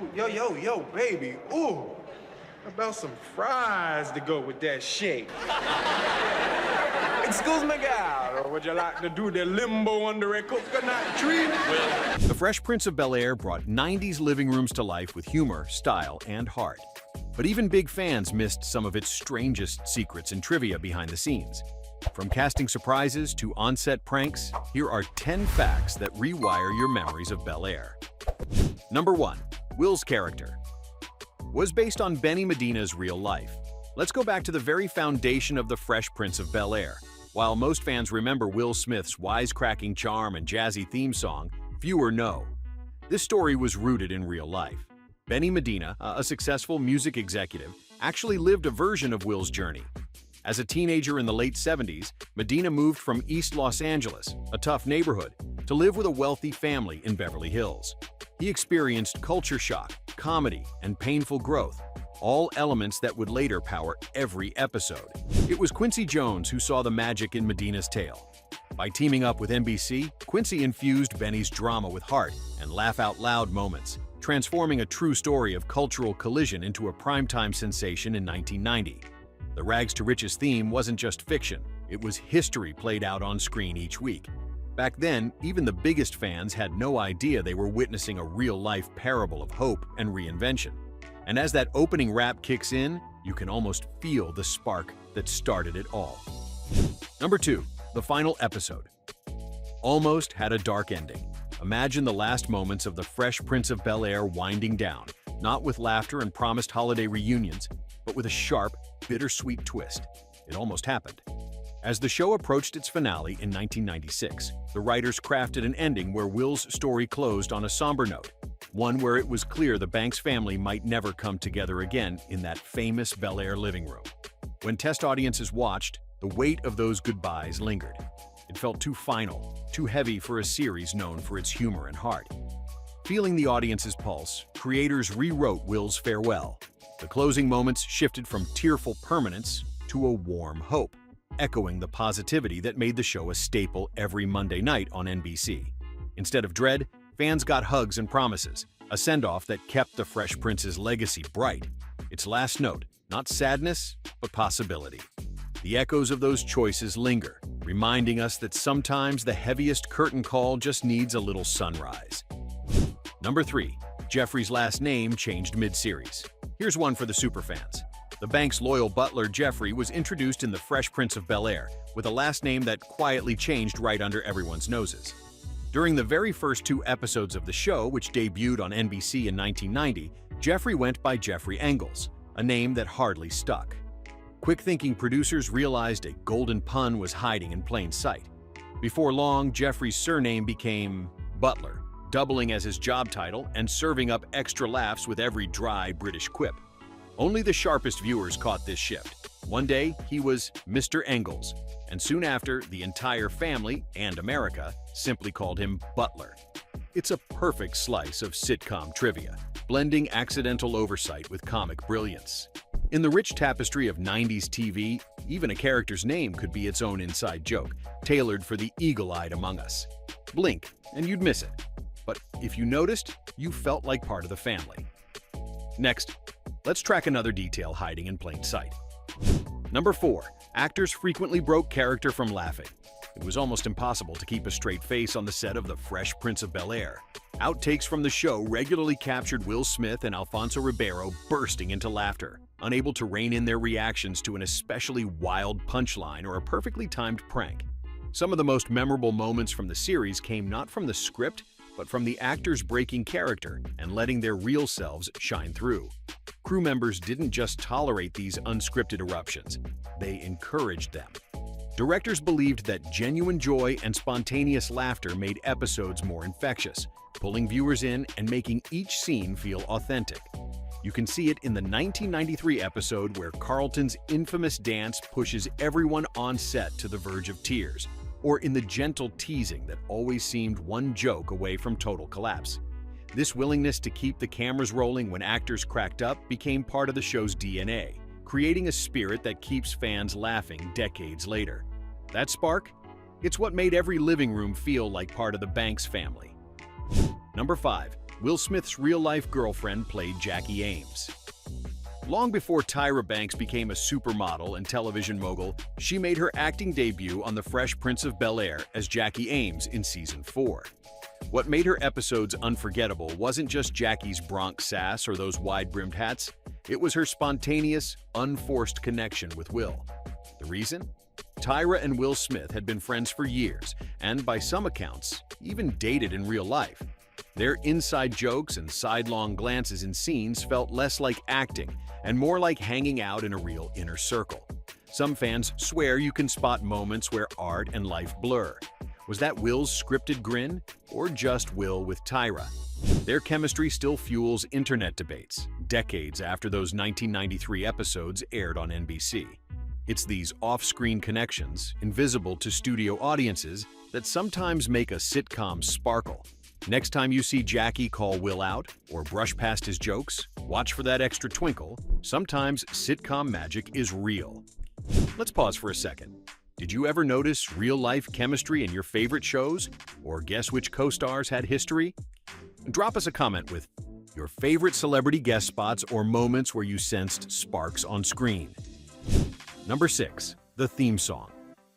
Ooh, yo, yo, yo, baby. Ooh, about some fries to go with that shake. Excuse me, gal, or would you like to do the limbo under a coconut tree? The Fresh Prince of Bel-Air brought 90s living rooms to life with humor, style, and heart. But even big fans missed some of its strangest secrets and trivia behind the scenes. From casting surprises to on-set pranks, here are 10 facts that rewire your memories of Bel-Air. Number 1. Will's character was based on Benny Medina's real life. Let's go back to the very foundation of the Fresh Prince of Bel-Air. While most fans remember Will Smith's wisecracking charm and jazzy theme song, fewer know. This story was rooted in real life. Benny Medina, a successful music executive, actually lived a version of Will's journey. As a teenager in the late 70s, Medina moved from East Los Angeles, a tough neighborhood, to live with a wealthy family in Beverly Hills. He experienced culture shock, comedy, and painful growth, all elements that would later power every episode. It was Quincy Jones who saw the magic in Medina's tale. By teaming up with NBC, Quincy infused Benny's drama with heart and laugh-out-loud moments, transforming a true story of cultural collision into a primetime sensation in 1990. The rags-to-riches theme wasn't just fiction, it was history played out on screen each week. Back then, even the biggest fans had no idea they were witnessing a real-life parable of hope and reinvention. And as that opening rap kicks in, you can almost feel the spark that started it all. Number 2. The final episode. Almost had a dark ending. Imagine the last moments of the Fresh Prince of Bel-Air winding down, not with laughter and promised holiday reunions, but with a sharp, bittersweet twist. It almost happened. As the show approached its finale in 1996, the writers crafted an ending where Will's story closed on a somber note, one where it was clear the Banks family might never come together again in that famous Bel-Air living room. When test audiences watched, the weight of those goodbyes lingered. It felt too final, too heavy for a series known for its humor and heart. Feeling the audience's pulse, creators rewrote Will's farewell. The closing moments shifted from tearful permanence to a warm hope, echoing the positivity that made the show a staple every Monday night on NBC. Instead of dread, fans got hugs and promises, a send-off that kept the Fresh Prince's legacy bright. Its last note, not sadness, but possibility. The echoes of those choices linger, reminding us that sometimes the heaviest curtain call just needs a little sunrise. Number 3. Jeffrey's last name changed mid-series. Here's one for the superfans. The Banks' loyal butler Jeffrey was introduced in The Fresh Prince of Bel-Air with a last name that quietly changed right under everyone's noses. During the very first 2 episodes of the show, which debuted on NBC in 1990, Jeffrey went by Jeffrey Engels, a name that hardly stuck. Quick-thinking producers realized a golden pun was hiding in plain sight. Before long, Jeffrey's surname became Butler, doubling as his job title and serving up extra laughs with every dry British quip. Only the sharpest viewers caught this shift. One day, he was Mr. Engels, and soon after, the entire family and America simply called him Butler. It's a perfect slice of sitcom trivia, blending accidental oversight with comic brilliance. In the rich tapestry of 90s TV, even a character's name could be its own inside joke, tailored for the eagle-eyed among us. Blink, and you'd miss it. But if you noticed, you felt like part of the family. Next, let's track another detail hiding in plain sight. Number 4. Actors frequently broke character from laughing. It was almost impossible to keep a straight face on the set of The Fresh Prince of Bel-Air. Outtakes from the show regularly captured Will Smith and Alfonso Ribeiro bursting into laughter, unable to rein in their reactions to an especially wild punchline or a perfectly timed prank. Some of the most memorable moments from the series came not from the script, but from the actors breaking character and letting their real selves shine through. Crew members didn't just tolerate these unscripted eruptions, they encouraged them. Directors believed that genuine joy and spontaneous laughter made episodes more infectious, pulling viewers in and making each scene feel authentic. You can see it in the 1993 episode where Carlton's infamous dance pushes everyone on set to the verge of tears, or in the gentle teasing that always seemed one joke away from total collapse. This willingness to keep the cameras rolling when actors cracked up became part of the show's DNA, creating a spirit that keeps fans laughing decades later. That spark? It's what made every living room feel like part of the Banks family. Number 5. Will Smith's real-life girlfriend played Jackie Ames. Long before Tyra Banks became a supermodel and television mogul, she made her acting debut on The Fresh Prince of Bel-Air as Jackie Ames in Season 4. What made her episodes unforgettable wasn't just Jackie's Bronx sass or those wide-brimmed hats, it was her spontaneous, unforced connection with Will. The reason? Tyra and Will Smith had been friends for years, and by some accounts, even dated in real life. Their inside jokes and sidelong glances in scenes felt less like acting and more like hanging out in a real inner circle. Some fans swear you can spot moments where art and life blur. Was that Will's scripted grin, or just Will with Tyra? Their chemistry still fuels internet debates, decades after those 1993 episodes aired on NBC. It's these off-screen connections, invisible to studio audiences, that sometimes make a sitcom sparkle. Next time you see Jackie call Will out or brush past his jokes, watch for that extra twinkle. Sometimes sitcom magic is real. Let's pause for a second. Did you ever notice real-life chemistry in your favorite shows? Or guess which co-stars had history? Drop us a comment with your favorite celebrity guest spots or moments where you sensed sparks on screen. Number 6. The theme song.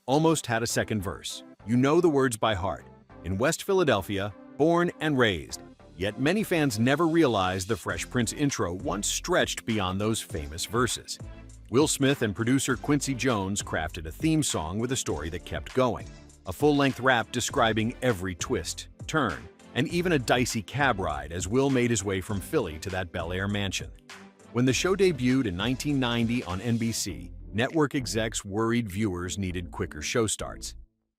Almost had a second verse. You know the words by heart. In West Philadelphia, born and raised. Yet many fans never realized the Fresh Prince intro once stretched beyond those famous verses. Will Smith and producer Quincy Jones crafted a theme song with a story that kept going. A full-length rap describing every twist, turn, and even a dicey cab ride as Will made his way from Philly to that Bel-Air mansion. When the show debuted in 1990 on NBC, network execs worried viewers needed quicker show starts.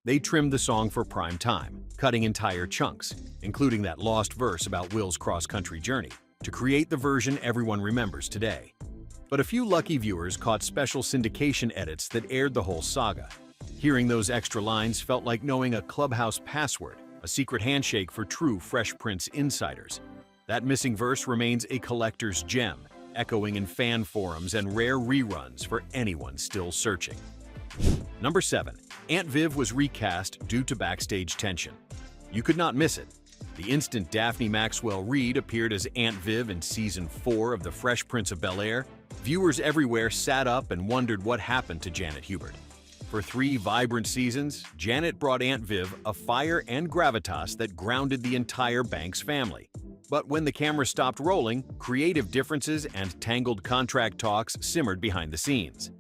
They trimmed the song for prime time, cutting entire chunks, including that lost verse about Will's cross-country journey, to create the version everyone remembers today. But a few lucky viewers caught special syndication edits that aired the whole saga. Hearing those extra lines felt like knowing a clubhouse password, a secret handshake for true Fresh Prince insiders. That missing verse remains a collector's gem, echoing in fan forums and rare reruns for anyone still searching. Number 7. Aunt Viv was recast due to backstage tension. You could not miss it. The instant Daphne Maxwell Reid appeared as Aunt Viv in Season 4 of The Fresh Prince of Bel-Air, viewers everywhere sat up and wondered what happened to Janet Hubert. For 3 vibrant seasons, Janet brought Aunt Viv a fire and gravitas that grounded the entire Banks family. But when the camera stopped rolling, creative differences and tangled contract talks simmered behind the scenes.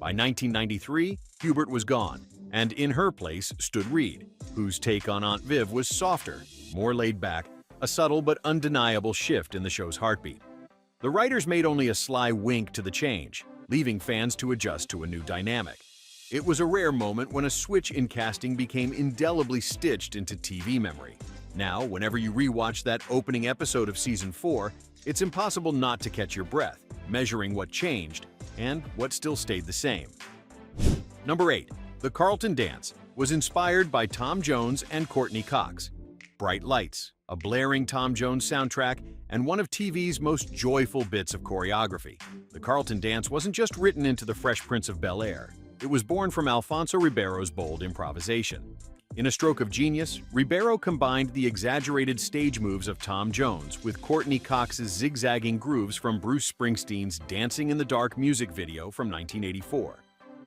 By 1993, Hubert was gone, and in her place stood Reid, whose take on Aunt Viv was softer, more laid back, a subtle but undeniable shift in the show's heartbeat. The writers made only a sly wink to the change, leaving fans to adjust to a new dynamic. It was a rare moment when a switch in casting became indelibly stitched into TV memory. Now, whenever you rewatch that opening episode of Season 4, it's impossible not to catch your breath, measuring what changed and what still stayed the same. Number 8. The Carlton Dance was inspired by Tom Jones and Courtney Cox. Bright lights, a blaring Tom Jones soundtrack, and one of TV's most joyful bits of choreography. The Carlton Dance wasn't just written into The Fresh Prince of Bel-Air. It was born from Alfonso Ribeiro's bold improvisation. In a stroke of genius, Ribeiro combined the exaggerated stage moves of Tom Jones with Courtney Cox's zigzagging grooves from Bruce Springsteen's Dancing in the Dark music video from 1984.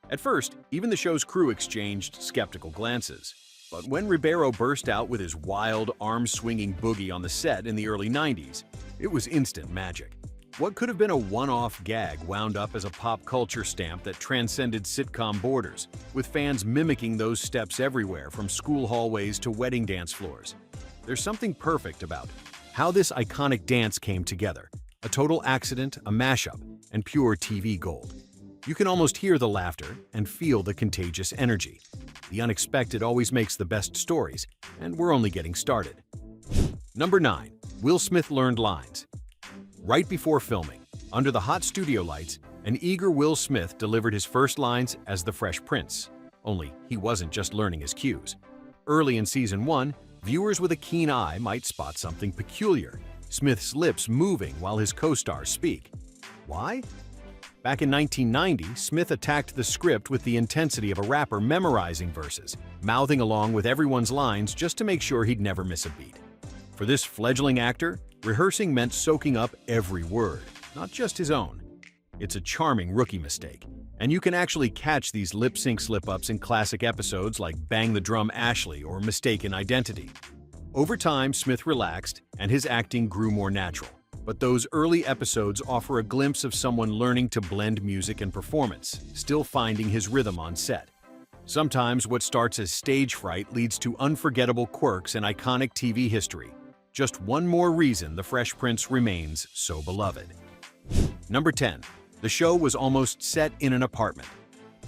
At first, even the show's crew exchanged skeptical glances. But when Ribeiro burst out with his wild, arm-swinging boogie on the set in the early 90s, it was instant magic. What could have been a one-off gag wound up as a pop culture stamp that transcended sitcom borders, with fans mimicking those steps everywhere from school hallways to wedding dance floors. There's something perfect about how this iconic dance came together. A total accident, a mashup, and pure TV gold. You can almost hear the laughter and feel the contagious energy. The unexpected always makes the best stories, and we're only getting started. Number 9. Will Smith learned lines. Right before filming, under the hot studio lights, an eager Will Smith delivered his first lines as the Fresh Prince. Only he wasn't just learning his cues. Early in Season 1, viewers with a keen eye might spot something peculiar. Smith's lips moving while his co-stars speak. Why? Back in 1990, Smith attacked the script with the intensity of a rapper memorizing verses, mouthing along with everyone's lines just to make sure he'd never miss a beat. For this fledgling actor, Rehearsing meant soaking up every word, not just his own. It's a charming rookie mistake, and you can actually catch these lip-sync slip-ups in classic episodes like Bang the Drum Ashley or Mistaken Identity. Over time, Smith relaxed, and his acting grew more natural. But those early episodes offer a glimpse of someone learning to blend music and performance, still finding his rhythm on set. Sometimes what starts as stage fright leads to unforgettable quirks in iconic TV history. Just one more reason The Fresh Prince remains so beloved. Number 10. The show was almost set in an apartment.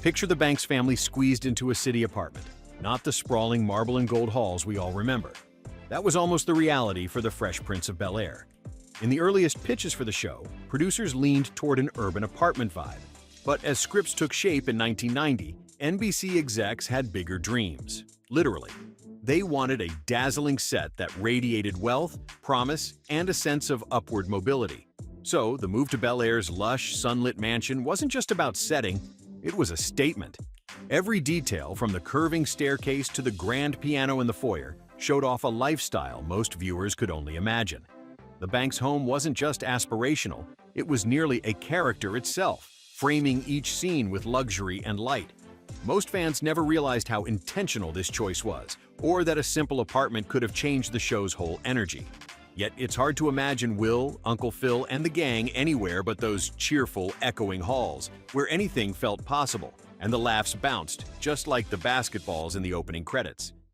Picture the Banks family squeezed into a city apartment, not the sprawling marble and gold halls we all remember. That was almost the reality for The Fresh Prince of Bel-Air. In the earliest pitches for the show, producers leaned toward an urban apartment vibe. But as scripts took shape in 1990, NBC execs had bigger dreams. Literally. They wanted a dazzling set that radiated wealth, promise, and a sense of upward mobility. So, the move to Bel-Air's lush, sunlit mansion wasn't just about setting, it was a statement. Every detail, from the curving staircase to the grand piano in the foyer, showed off a lifestyle most viewers could only imagine. The Banks home wasn't just aspirational, it was nearly a character itself, framing each scene with luxury and light. Most fans never realized how intentional this choice was, or that a simple apartment could have changed the show's whole energy. Yet it's hard to imagine Will, Uncle Phil, and the gang anywhere but those cheerful, echoing halls, where anything felt possible, and the laughs bounced, just like the basketballs in the opening credits.